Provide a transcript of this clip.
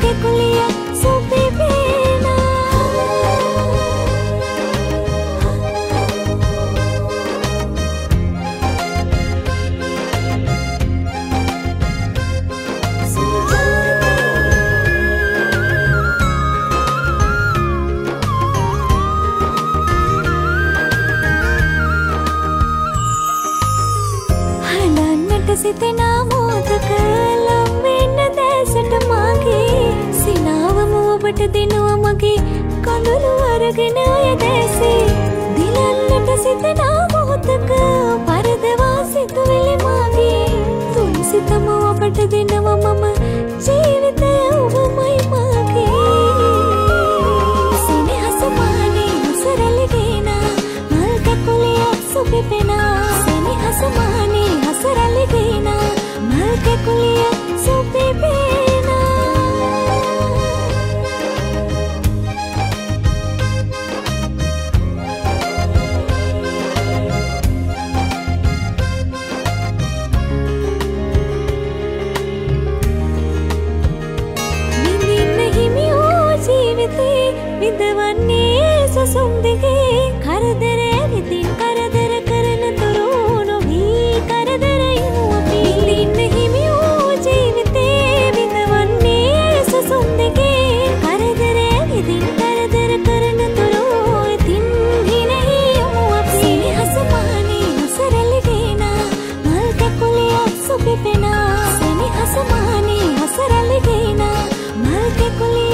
के कुलिया सुबी बेना සිතෙනා මොහොතක ලම් වෙන්න දැසට මාගේ සිනාවම ඔබට දෙනවා මගේ කඳුළු අරගෙන අය දැසේ දිලන්නට සිතෙනා මොහොතක පරදවා සිතුවිලි මාගේ තුන් සිතම ඔබට දෙනවා මම ජීවිතය ඔබමයි මාගේ සෙනෙහස මානේ හසරලිගෙන මල් කැකුලියක් සුපිපෙනා සෙනෙහස මානේ හසරලිගෙන මල් කැකුලියක් සුපිපෙනා විඳවන්නේ සසුන් දෙකේ කරදරය විදින් කරදර කරන තුරු නොවී කරදරයිමු අපි ඉන්න හිමි වූ ජීවිතේ විඳවන්නේ සසුන් දෙකේ කරදරය විදින් කරදර කරන තුරු ඉතින් හිනෙහිමු අපි සෙනෙහස මානේ හසරලිගෙන මල් කැකුලියක් සුපිපෙනා සෙනෙහස මානේ හසරලිගෙන මල් කැකුලියක්